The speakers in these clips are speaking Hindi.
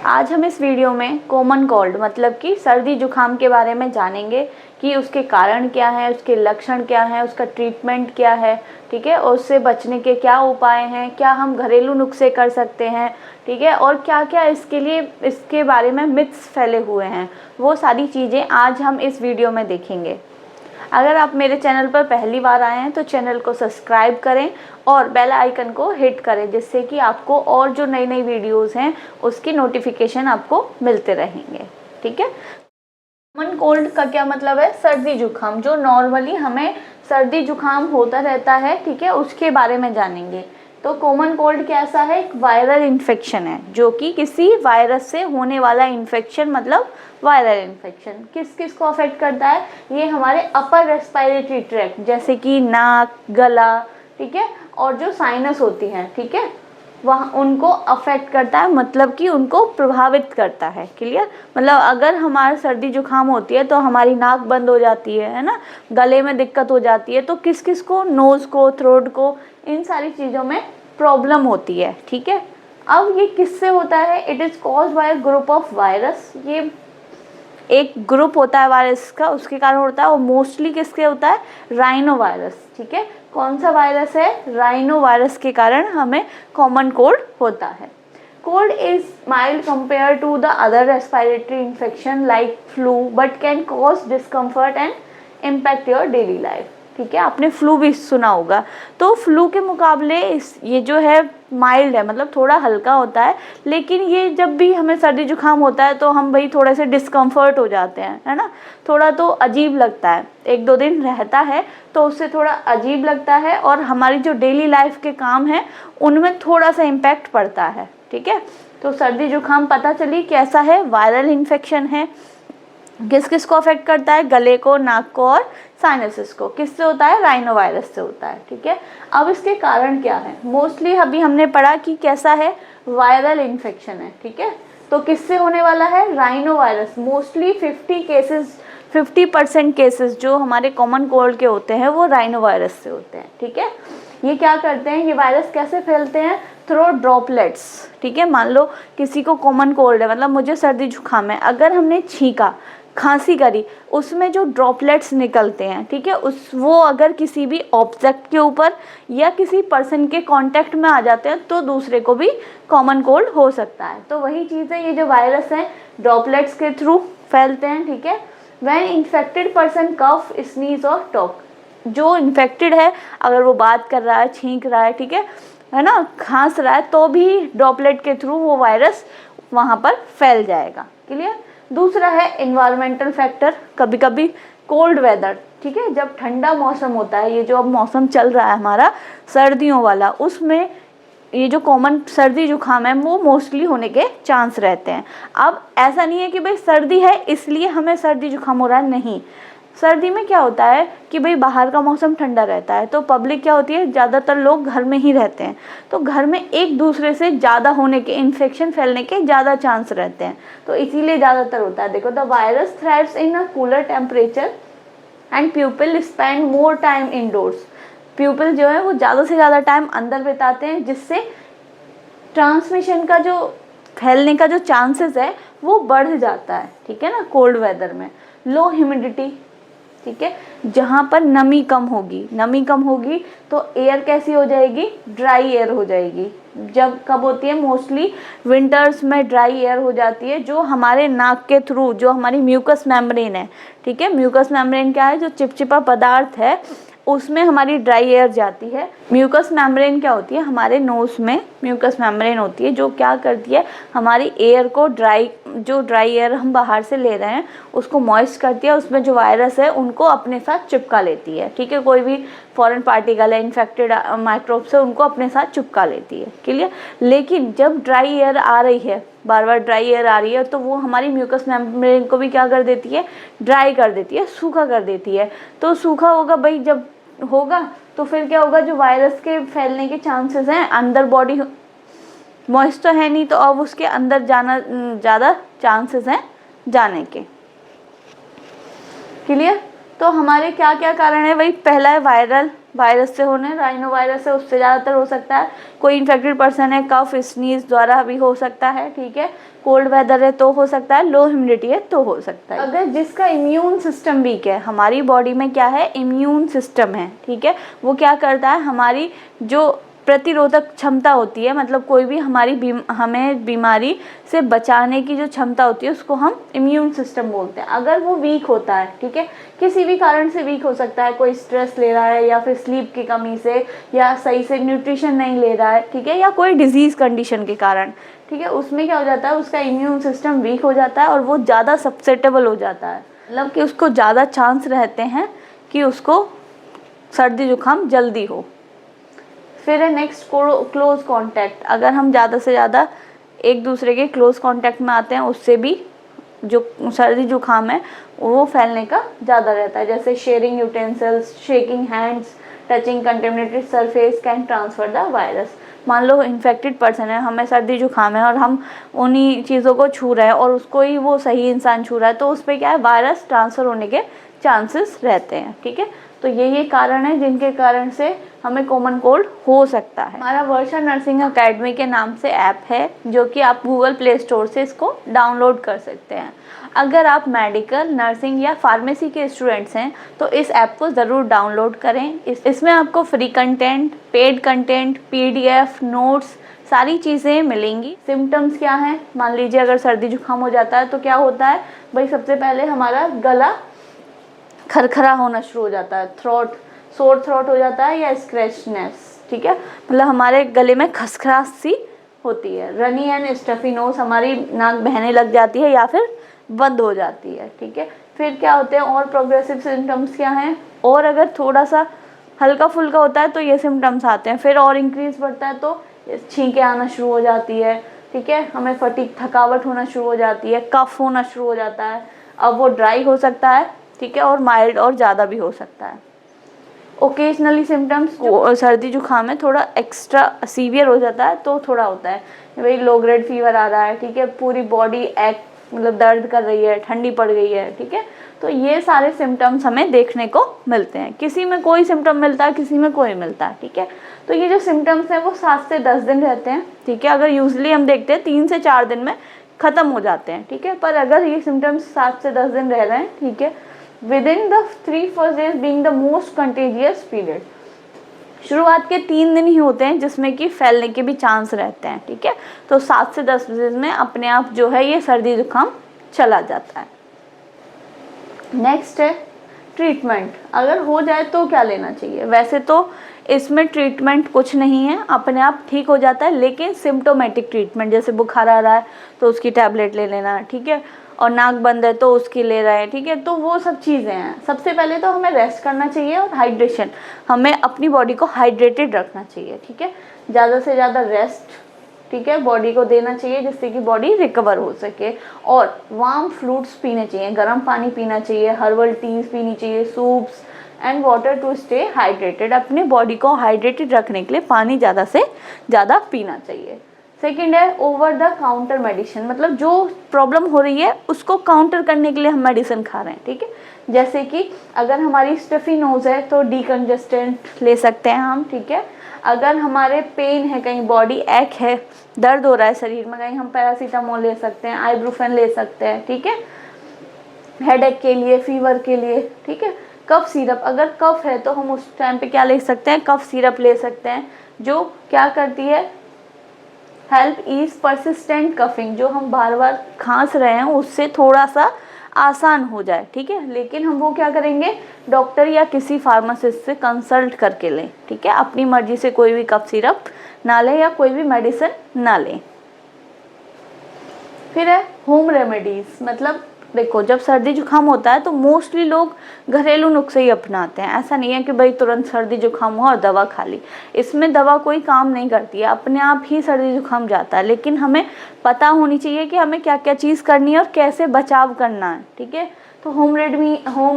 आज हम इस वीडियो में कॉमन कोल्ड मतलब कि सर्दी जुकाम के बारे में जानेंगे कि उसके कारण क्या है, उसके लक्षण क्या हैं, उसका ट्रीटमेंट क्या है, ठीक है, और उससे बचने के क्या उपाय हैं, क्या हम घरेलू नुस्खे कर सकते हैं, ठीक है, और क्या क्या इसके बारे में मिथ्स फैले हुए हैं, वो सारी चीज़ें आज हम इस वीडियो में देखेंगे। अगर आप मेरे चैनल पर पहली बार आए हैं तो चैनल को सब्सक्राइब करें और बेल आइकन को हिट करें, जिससे कि आपको और जो नई नई वीडियोस हैं उसकी नोटिफिकेशन आपको मिलते रहेंगे। ठीक है। कॉमन कोल्ड का क्या मतलब है? सर्दी जुकाम, जो नॉर्मली हमें सर्दी जुकाम होता रहता है, ठीक है, उसके बारे में जानेंगे। तो कॉमन कोल्ड कैसा है? एक वायरल इन्फेक्शन है, जो कि किसी वायरस से होने वाला इन्फेक्शन, मतलब वायरल इन्फेक्शन किस किस को अफेक्ट करता है? ये हमारे अपर रेस्पिरेटरी ट्रैक्ट, जैसे कि नाक, गला, ठीक है, और जो साइनस होती हैं, ठीक है, वहाँ उनको अफेक्ट करता है, मतलब कि उनको प्रभावित करता है। क्लियर? मतलब अगर हमारा सर्दी जुकाम होती है तो हमारी नाक बंद हो जाती है ना, गले में दिक्कत हो जाती है, तो किस किस को? नोज़ को, थ्रोट को, इन सारी चीज़ों में प्रॉब्लम होती है। ठीक है। अब ये किससे होता है? It is caused by a group of virus. ये एक ग्रुप होता है वायरस का, उसके कारण होता है, और मोस्टली किसके होता है? Rhino virus. ठीक है। कौन सा वायरस है? राइनो वायरस के कारण हमें कॉमन कोल्ड होता है। Cold is mild compare to the other respiratory infection like flu, but can cause discomfort and impact your daily life. ठीक है, आपने फ्लू भी सुना होगा। तो फ्लू के मुकाबले ये जो है माइल्ड है, मतलब थोड़ा हल्का होता है, लेकिन ये जब भी हमें सर्दी जुकाम होता है तो हम भाई थोड़े से डिस्कम्फर्ट हो जाते हैं, है ना, थोड़ा तो अजीब लगता है, एक दो दिन रहता है तो उससे थोड़ा अजीब लगता है, और हमारी जो डेली लाइफ के काम हैं उनमें थोड़ा सा इम्पैक्ट पड़ता है। ठीक है। तो सर्दी जुकाम पता चली कैसा है? वायरल इन्फेक्शन है। किस किस को अफेक्ट करता है? गले को, नाक को और साइनसिस को। किससे होता है? राइनो वायरस से होता है। ठीक है। अब इसके कारण क्या है? मोस्टली अभी हमने पढ़ा कि कैसा है, वायरल इन्फेक्शन है। ठीक है। तो किससे होने वाला है? Rhino virus. मोस्टली 50% केसेस जो हमारे कॉमन कोल्ड के होते हैं वो राइनो वायरस से होते हैं। ठीक है। ये क्या करते हैं? ये वायरस कैसे फैलते हैं? Through droplets. ठीक है। मान लो किसी को कॉमन कोल्ड है, मतलब मुझे सर्दी जुकाम है, अगर हमने छींका, खांसी करी, उसमें जो ड्रॉपलेट्स निकलते हैं, ठीक है, वो अगर किसी भी ऑब्जेक्ट के ऊपर या किसी पर्सन के कांटेक्ट में आ जाते हैं तो दूसरे को भी कॉमन कोल्ड हो सकता है। तो वही चीज़ है, ये जो वायरस हैं ड्रॉपलेट्स के थ्रू फैलते हैं। ठीक है। When infected person cough, sneeze और टॉक, जो इन्फेक्टेड है अगर वो बात कर रहा है, छींक रहा है, ठीक है ना, खांस रहा है, तो भी ड्रॉपलेट के थ्रू वो वायरस वहाँ पर फैल जाएगा। क्लियर? दूसरा है इन्वायरमेंटल फैक्टर। कभी कभी कोल्ड वेदर, ठीक है, जब ठंडा मौसम होता है, ये जो अब मौसम चल रहा है हमारा सर्दियों वाला, उसमें ये जो कॉमन सर्दी जुकाम है वो मोस्टली होने के चांस रहते हैं। अब ऐसा नहीं है कि भाई सर्दी है इसलिए हमें सर्दी जुकाम हो रहा है, नहीं। सर्दी में क्या होता है कि भाई बाहर का मौसम ठंडा रहता है, तो पब्लिक क्या होती है, ज़्यादातर लोग घर में ही रहते हैं, तो घर में एक दूसरे से ज़्यादा होने के, इन्फेक्शन फैलने के ज़्यादा चांस रहते हैं, तो इसीलिए ज़्यादातर होता है। देखो, the virus thrives in a cooler temperature and people spend more time indoors. People जो है वो ज़्यादा से ज़्यादा टाइम अंदर बिताते हैं, जिससे ट्रांसमिशन का जो फैलने का जो चांसेस है वो बढ़ जाता है। ठीक है ना। कोल्ड वेदर में लो ह्यूमिडिटी, ठीक है, जहाँ पर नमी कम होगी, नमी कम होगी तो एयर कैसी हो जाएगी? ड्राई एयर हो जाएगी। जब कब होती है? मोस्टली विंटर्स में ड्राई एयर हो जाती है, जो हमारे नाक के थ्रू, जो हमारी म्यूकस मेम्ब्रेन है, ठीक है, म्यूकस मेम्ब्रेन क्या है? जो चिपचिपा पदार्थ है, उसमें हमारी ड्राई एयर जाती है। म्यूकस मेम्ब्रेन क्या होती है? हमारे नोज में म्यूकस मेम्ब्रेन होती है, जो क्या करती है, हमारी एयर को जो ड्राई एयर हम बाहर से ले रहे हैं उसको मॉइस्ट करती है, उसमें जो वायरस है उनको अपने साथ चिपका लेती है। ठीक है। कोई भी फॉरेन पार्टिकल है, इन्फेक्टेड माइक्रोब से, उनको अपने साथ चिपका लेती है। क्लियर? लेकिन जब ड्राई एयर आ रही है, बार बार ड्राई एयर आ रही है, तो वो हमारी म्यूकस मेम्ब्रेन को भी क्या कर देती है? ड्राई कर देती है, सूखा कर देती है। तो सूखा होगा भाई, जब होगा तो फिर क्या होगा? जो वायरस के फैलने के चांसेस हैं, अंदर बॉडी मॉइस्ट तो है नहीं, तो अब उसके अंदर जाना ज़्यादा चांसेस हैं जाने के। क्लियर? तो हमारे क्या क्या कारण है, वही पहला है वायरल, वायरस से होने, राइनो वायरस है उससे ज़्यादातर हो सकता है। कोई इन्फेक्टेड पर्सन है, कफ स्नीज द्वारा भी हो सकता है, ठीक है। कोल्ड वेदर है तो हो सकता है, लो ह्यूमिडिटी है तो हो सकता है। अगर जिसका इम्यून सिस्टम वीक है, हमारी बॉडी में क्या है, इम्यून सिस्टम है, ठीक है, वो क्या करता है, हमारी जो प्रतिरोधक क्षमता होती है, मतलब कोई भी हमें बीमारी से बचाने की जो क्षमता होती है उसको हम इम्यून सिस्टम बोलते हैं। अगर वो वीक होता है, ठीक है, किसी भी कारण से वीक हो सकता है, कोई स्ट्रेस ले रहा है या फिर स्लीप की कमी से, या सही से न्यूट्रिशन नहीं ले रहा है, ठीक है, या कोई डिजीज़ कंडीशन के कारण, ठीक है, उसमें क्या हो जाता है, उसका इम्यून सिस्टम वीक हो जाता है और वो ज़्यादा सब्सेटेबल हो जाता है, मतलब कि उसको ज़्यादा चांस रहते हैं कि उसको सर्दी जुकाम जल्दी हो। फिर है नेक्स्ट क्लोज कांटेक्ट। अगर हम ज़्यादा से ज़्यादा एक दूसरे के क्लोज कांटेक्ट में आते हैं, उससे भी जो सर्दी जुकाम है वो फैलने का ज़्यादा रहता है। जैसे sharing utensils, shaking hands, touching contaminated surface can transfer the virus. मान लो इन्फेक्टेड पर्सन है, हमें सर्दी जुकाम है और हम उन्हीं चीज़ों को छू रहे हैं और उसको ही वो सही इंसान छू रहा है, तो उस पर क्या है, वायरस ट्रांसफ़र होने के चांसेस रहते हैं, ठीक है। तो ये कारण है जिनके कारण से हमें कॉमन कोल्ड हो सकता है। हमारा वर्षा नर्सिंग अकेडमी के नाम से ऐप है, जो कि आप गूगल प्ले स्टोर से इसको डाउनलोड कर सकते हैं। अगर आप मेडिकल, नर्सिंग या फार्मेसी के स्टूडेंट्स हैं तो इस ऐप को ज़रूर डाउनलोड करें। इसमें आपको free content, paid content, PDF, notes, सारी चीज़ें मिलेंगी। सिम्टम्स क्या हैं, मान लीजिए अगर सर्दी जुकाम हो जाता है तो क्या होता है भाई, सबसे पहले हमारा गला खरखरा होना शुरू हो जाता है, सोर थ्रोट हो जाता है, या स्क्रैचनेस, ठीक है, मतलब हमारे गले में खसखराहट सी होती है। रनी एंड स्टफी नोज, हमारी नाक बहने लग जाती है या फिर बंद हो जाती है, ठीक है। फिर क्या होते हैं और प्रोग्रेसिव सिम्टम्स क्या हैं, और अगर थोड़ा सा हल्का फुल्का होता है तो ये सिम्टम्स आते हैं। फिर और इंक्रीज बढ़ता है तो छींकें आना शुरू हो जाती है, ठीक है, हमें फटीग, थकावट होना शुरू हो जाती है, कफ होना शुरू हो जाता है। अब वो ड्राई हो सकता है, ठीक है, और माइल्ड और ज़्यादा भी हो सकता है। ओकेजनली सिम्टम्स, सर्दी जुकाम में थोड़ा एक्स्ट्रा सीवियर हो जाता है तो थोड़ा होता है भाई, लो ग्रेड फीवर आ रहा है, ठीक है, पूरी बॉडी मतलब दर्द कर रही है, ठंडी पड़ गई है, ठीक है, तो ये सारे सिम्टम्स हमें देखने को मिलते हैं। किसी में कोई सिम्टम मिलता है, किसी में कोई मिलता है, ठीक है। तो ये जो सिम्टम्स हैं वो 7 से 10 दिन रहते हैं, ठीक है। अगर यूजली हम देखते हैं 3 से 4 दिन में ख़त्म हो जाते हैं, ठीक है, पर अगर ये सिम्टम्स 7 से 10 दिन रह रहे हैं, ठीक है, within the 3 first days being the most contagious period, शुरुआत के 3 दिन ही होते हैं जिसमें कि फैलने के भी चांस रहते हैं, ठीक है। तो 7 से 10 दिन में अपने आप जो है ये सर्दी जुकाम चला जाता है। नेक्स्ट है ट्रीटमेंट। अगर हो जाए तो क्या लेना चाहिए, वैसे तो इसमें ट्रीटमेंट कुछ नहीं है, अपने आप ठीक हो जाता है, लेकिन सिम्टोमेटिक ट्रीटमेंट, जैसे बुखार आ रहा है तो उसकी टैबलेट ले लेना, ठीक है, और नाक बंद है तो उसकी ले रहे हैं, ठीक है, तो वो सब चीज़ें हैं। सबसे पहले तो हमें रेस्ट करना चाहिए और हाइड्रेशन, हमें अपनी बॉडी को हाइड्रेटेड रखना चाहिए, ठीक है, ज़्यादा से ज़्यादा रेस्ट, ठीक है, बॉडी को देना चाहिए जिससे कि बॉडी रिकवर हो सके। और वार्म फ्रूट्स पीने चाहिए, गर्म पानी पीना चाहिए, हर्बल टीज पीनी चाहिए, soups and water to stay hydrated. अपने बॉडी को हाइड्रेटेड रखने के लिए पानी ज़्यादा से ज़्यादा पीना चाहिए। सेकेंड है ओवर द काउंटर मेडिसिन, मतलब जो प्रॉब्लम हो रही है उसको काउंटर करने के लिए हम मेडिसिन खा रहे हैं, ठीक है। जैसे कि अगर हमारी स्टफी नोज है तो डीकंजेस्टेंट ले सकते हैं हम, ठीक है। अगर हमारे पेन है, कहीं बॉडी एक है, दर्द हो रहा है शरीर में, कहीं हम पैरासीटामोल ले सकते हैं, आइब्रूफेन ले सकते हैं, ठीक है, हेडेक के लिए, फीवर के लिए, ठीक है। कफ सिरप, अगर कफ है तो हम उस टाइम पे क्या ले सकते हैं, कफ सिरप ले सकते हैं, जो क्या करती है, हेल्प ईज परसिस्टेंट कफिंग, जो हम बार बार खांस रहे हैं उससे थोड़ा सा आसान हो जाए, ठीक है। लेकिन हम वो क्या करेंगे, डॉक्टर या किसी फार्मासिस्ट से कंसल्ट करके लें, ठीक है, अपनी मर्जी से कोई भी कफ सिरप ना लें या कोई भी मेडिसिन ना लें। फिर है होम रेमेडीज, मतलब देखो जब सर्दी जुकाम होता है तो मोस्टली लोग घरेलू नुस्खे ही अपनाते हैं। ऐसा नहीं है कि भाई तुरंत सर्दी जुकाम हुआ और दवा खा ली, इसमें दवा कोई काम नहीं करती है, अपने आप ही सर्दी जुकाम जाता है। लेकिन हमें पता होनी चाहिए कि हमें क्या क्या चीज़ करनी है और कैसे बचाव करना है, ठीक है। तो होम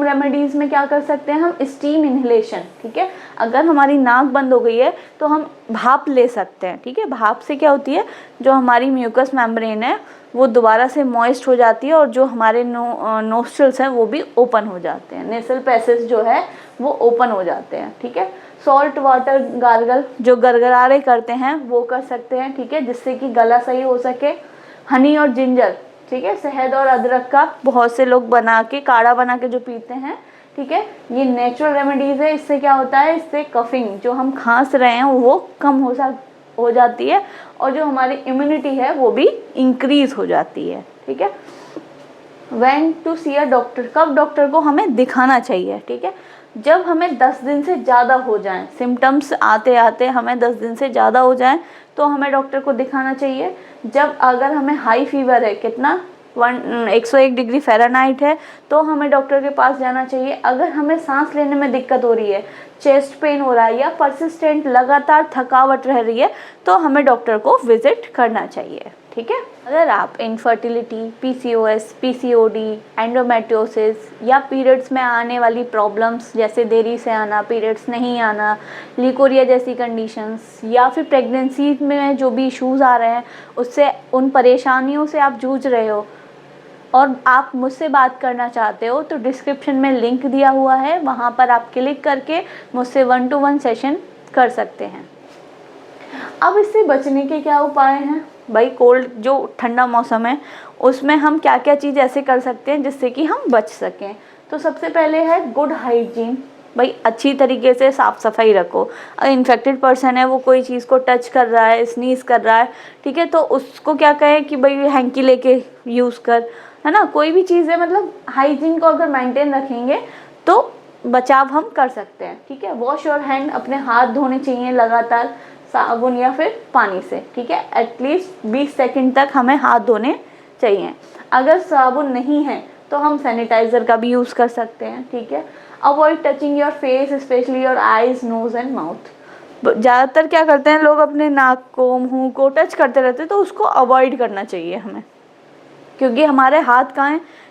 रेमेडीज़ में क्या कर सकते हैं हम, स्टीम इन्हेलेशन, ठीक है। अगर हमारी नाक बंद हो गई है तो हम भाप ले सकते हैं, ठीक है। भाप से क्या होती है, जो हमारी म्यूकस मेम्ब्रेन है वो दोबारा से मॉइस्ट हो जाती है और जो हमारे नोस्ट्रल्स हैं वो भी ओपन हो जाते हैं, नेसल पैसेज जो है वो ओपन हो जाते हैं, ठीक है। सॉल्ट वाटर गार्गल, जो गरगरारे करते हैं वो कर सकते हैं, ठीक है, जिससे कि गला सही हो सके। हनी और जिंजर, ठीक है, शहद और अदरक का बहुत से लोग बना के काढ़ा बना के जो पीते हैं, ठीक है, ये नेचुरल रेमेडीज़ है। इससे क्या होता है, इससे कफिंग, जो हम खांस रहे हैं वो कम हो जाती है और जो हमारी इम्यूनिटी है वो भी इंक्रीज हो जाती है, ठीक है। When to see a doctor, कब डॉक्टर को हमें दिखाना चाहिए, ठीक है, जब हमें 10 दिन से ज़्यादा हो जाएं, सिम्टम्स आते आते हमें 10 दिन से ज़्यादा हो जाएं तो हमें डॉक्टर को दिखाना चाहिए। जब अगर हमें हाई फीवर है, कितना 101 डिग्री फ़ारेनहाइट है, तो हमें डॉक्टर के पास जाना चाहिए। अगर हमें सांस लेने में दिक्कत हो रही है, चेस्ट पेन हो रहा है या परसिस्टेंट लगातार थकावट रह रही है, तो हमें डॉक्टर को विजिट करना चाहिए, ठीक है। अगर आप इनफर्टिलिटी, PCOS, PCOD, एंडोमेट्रियोसिस या पीरियड्स में आने वाली प्रॉब्लम्स जैसे देरी से आना, पीरियड्स नहीं आना, लिकोरिया जैसी कंडीशंस या फिर प्रेगनेंसी में जो भी इश्यूज़ आ रहे हैं उससे, उन परेशानियों से आप जूझ रहे हो और आप मुझसे बात करना चाहते हो, तो डिस्क्रिप्शन में लिंक दिया हुआ है, वहाँ पर आप क्लिक करके मुझसे 1-to-1 सेशन कर सकते हैं। अब इससे बचने के क्या उपाय हैं भाई, कोल्ड जो ठंडा मौसम है उसमें हम क्या क्या चीज़ ऐसे कर सकते हैं जिससे कि हम बच सकें। तो सबसे पहले है गुड हाइजीन, भाई अच्छी तरीके से साफ़ सफाई रखो। अगर इन्फेक्टेड पर्सन है वो कोई चीज़ को टच कर रहा है, स्नीज कर रहा है, ठीक है, तो उसको क्या कहें कि भाई हैंकी लेके यूज़ कर, है ना, कोई भी चीज़ है, मतलब हाइजीन को अगर मेंटेन रखेंगे तो बचाव हम कर सकते हैं, ठीक है। वॉश योर हैंड, अपने हाथ धोने चाहिए लगातार साबुन या फिर पानी से, ठीक है, एटलीस्ट 20 सेकंड तक हमें हाथ धोने चाहिए। अगर साबुन नहीं है तो हम सैनिटाइज़र का भी यूज़ कर सकते हैं, ठीक है। Avoid touching your face, specially your eyes, nose and mouth. ज़्यादातर क्या करते हैं लोग, अपने नाक को, मुंह को टच करते रहते हैं, तो उसको अवॉइड करना चाहिए हमें, क्योंकि हमारे हाथ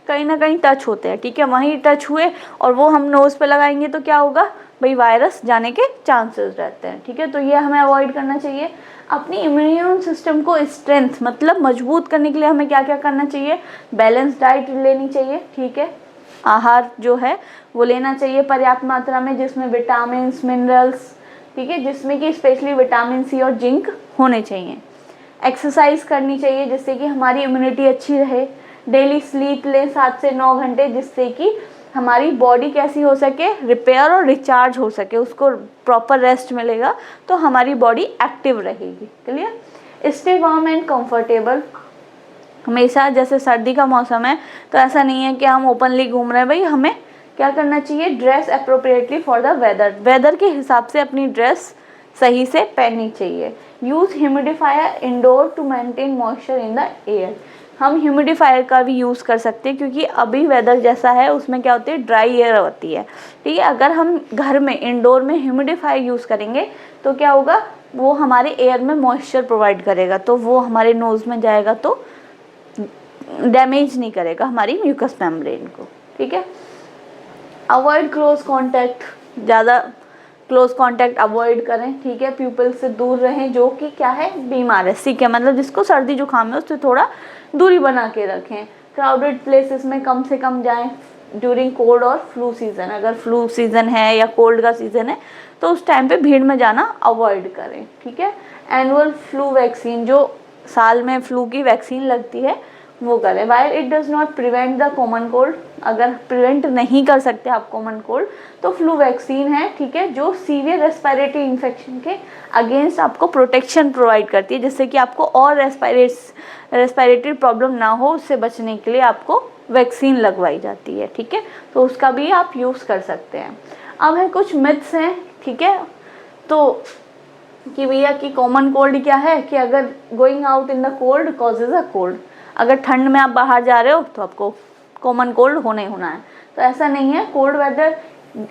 कहीं ना कहीं टच होते हैं, ठीक है, वहीं टच हुए और वो हम नोज़ पे लगाएंगे तो क्या होगा भाई, वायरस जाने के चांसेस रहते हैं, ठीक है। तो ये हमें अवॉइड करना चाहिए। अपनी इम्यून सिस्टम को स्ट्रेंथ, मतलब मजबूत करने के लिए हमें क्या क्या करना चाहिए, बैलेंस डाइट लेनी चाहिए, ठीक है, आहार जो है वो लेना चाहिए पर्याप्त मात्रा में, जिसमें विटामिन, मिनरल्स, ठीक है, जिसमें कि स्पेशली विटामिन C और जिंक होने चाहिए। एक्सरसाइज करनी चाहिए जिससे कि हमारी इम्यूनिटी अच्छी रहे। डेली स्लीप लें 7 से 9 घंटे, जिससे कि हमारी बॉडी कैसी हो सके, रिपेयर और रिचार्ज हो सके, उसको प्रॉपर रेस्ट मिलेगा तो हमारी बॉडी एक्टिव रहेगी। Clear. Stay warm and comfortable, हमेशा जैसे सर्दी का मौसम है तो ऐसा नहीं है कि हम ओपनली घूम रहे हैं, भाई हमें क्या करना चाहिए, dress appropriately for the weather के हिसाब से अपनी ड्रेस सही से पहननी चाहिए। Use humidifier indoor to maintain moisture in the air, हम ह्यूमिडिफायर का भी यूज़ कर सकते हैं क्योंकि अभी वेदर जैसा है उसमें क्या होती है, ड्राई एयर होती है, ठीक है। अगर हम घर में इंडोर में ह्यूमिडिफायर यूज़ करेंगे तो क्या होगा, वो हमारे एयर में मॉइस्चर प्रोवाइड करेगा, तो वो हमारे नोज़ में जाएगा तो डैमेज नहीं करेगा हमारी म्यूकस मेम्ब्रेन को, ठीक है। अवॉइड क्लोज कॉन्टैक्ट, ज़्यादा क्लोज कॉन्टैक्ट अवॉइड करें, ठीक है। पीपल से दूर रहें जो कि क्या है, बीमार है, सिक है, मतलब जिसको सर्दी जुकाम है उससे थोड़ा दूरी बना के रखें। क्राउडेड प्लेसेस में कम से कम जाएं ड्यूरिंग कोल्ड और फ्लू सीज़न, अगर फ्लू सीज़न है या कोल्ड का सीज़न है तो उस टाइम पे भीड़ में जाना अवॉइड करें, ठीक है। एनुअल फ्लू वैक्सीन, जो साल में फ्लू की वैक्सीन लगती है वो करें। While it does not prevent the common cold, अगर प्रिवेंट नहीं कर सकते आप कॉमन कोल्ड तो फ्लू वैक्सीन है, ठीक है, जो सीवियर रेस्पिरेटरी इन्फेक्शन के अगेंस्ट आपको प्रोटेक्शन प्रोवाइड करती है, जिससे कि आपको और रेस्पिरेटरी प्रॉब्लम ना हो, उससे बचने के लिए आपको वैक्सीन लगवाई जाती है, ठीक है। तो उसका भी आप यूज़ कर सकते हैं। अब है कुछ मिथ्स हैं, ठीक है, तो कि भैया कि कॉमन कोल्ड क्या है, कि अगर going out in the cold causes a cold, अगर ठंड में आप बाहर जा रहे हो तो आपको कॉमन कोल्ड होना ही होना है, तो ऐसा नहीं है। Cold whether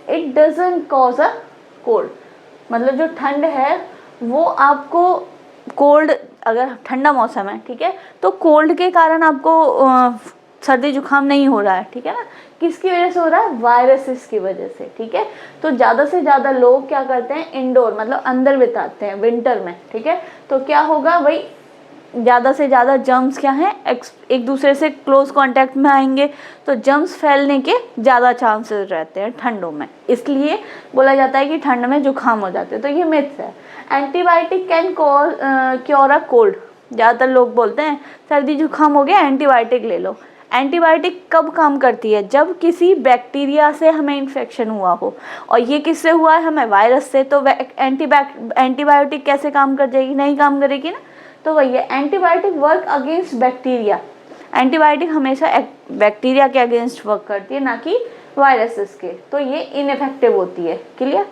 it doesn't cause a cold, मतलब जो ठंड है वो आपको कोल्ड, अगर ठंडा मौसम है, ठीक है, तो कोल्ड के कारण आपको सर्दी जुकाम नहीं हो रहा है, ठीक है ना। किसकी वजह से हो रहा है? वायरसेस की वजह से, ठीक है। तो ज़्यादा से ज़्यादा लोग क्या करते हैं? इंडोर मतलब अंदर बिताते हैं विंटर में, ठीक है। तो क्या होगा भाई, ज़्यादा से ज़्यादा जर्म्स क्या हैं, एक दूसरे से क्लोज कांटेक्ट में आएंगे, तो जर्म्स फैलने के ज़्यादा चांसेस रहते हैं ठंडों में। इसलिए बोला जाता है कि ठंड में जुकाम हो जाते हैं। तो ये मिथ है। Antibiotic can cure a cold. ज़्यादातर लोग बोलते हैं सर्दी जुकाम हो गया एंटीबायोटिक ले लो। एंटीबायोटिक कब काम करती है? जब किसी बैक्टीरिया से हमें इन्फेक्शन हुआ हो, और ये किससे हुआ है? हमें वायरस से। तो एंटीबायोटिक कैसे काम कर जाएगी? नहीं काम करेगी ना। तो वही है, antibiotic work against bacteria. Antibiotic हमेशा बैक्टीरिया के अगेंस्ट वर्क करती है, ना कि वायरसेस के। तो ये इनइफेक्टिव होती है। Clear?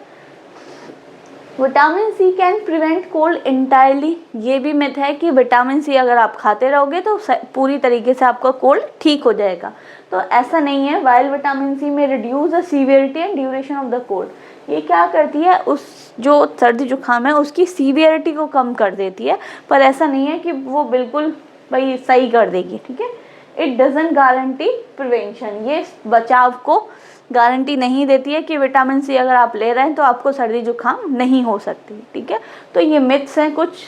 Vitamin C can prevent cold entirely. ये भी मिथ है कि विटामिन सी अगर आप खाते रहोगे तो पूरी तरीके से आपका कोल्ड ठीक हो जाएगा। तो ऐसा नहीं है। वाइल विटामिन सी में reduce the severity and duration of the cold. ये क्या करती है? उस जो सर्दी जुकाम है उसकी सीवियरिटी को कम कर देती है, पर ऐसा नहीं है कि वो बिल्कुल भाई सही कर देगी, ठीक है। It doesn't guarantee prevention. ये बचाव को गारंटी नहीं देती है कि विटामिन सी अगर आप ले रहे हैं तो आपको सर्दी जुकाम नहीं हो सकती, ठीक है। तो ये मिथ्स हैं कुछ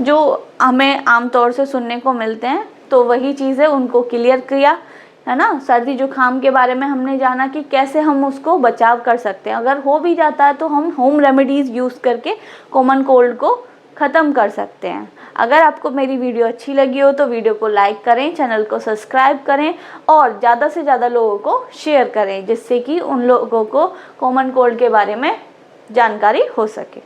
जो हमें आमतौर से सुनने को मिलते हैं। तो वही चीज़ें उनको क्लियर किया, है ना। सर्दी जुकाम के बारे में हमने जाना कि कैसे हम उसको बचाव कर सकते हैं। अगर हो भी जाता है तो हम होम रेमेडीज़ यूज़ करके कॉमन कोल्ड को ख़त्म कर सकते हैं। अगर आपको मेरी वीडियो अच्छी लगी हो तो वीडियो को लाइक करें, चैनल को सब्सक्राइब करें और ज़्यादा से ज़्यादा लोगों को शेयर करें, जिससे कि उन लोगों को कॉमन कोल्ड के बारे में जानकारी हो सके।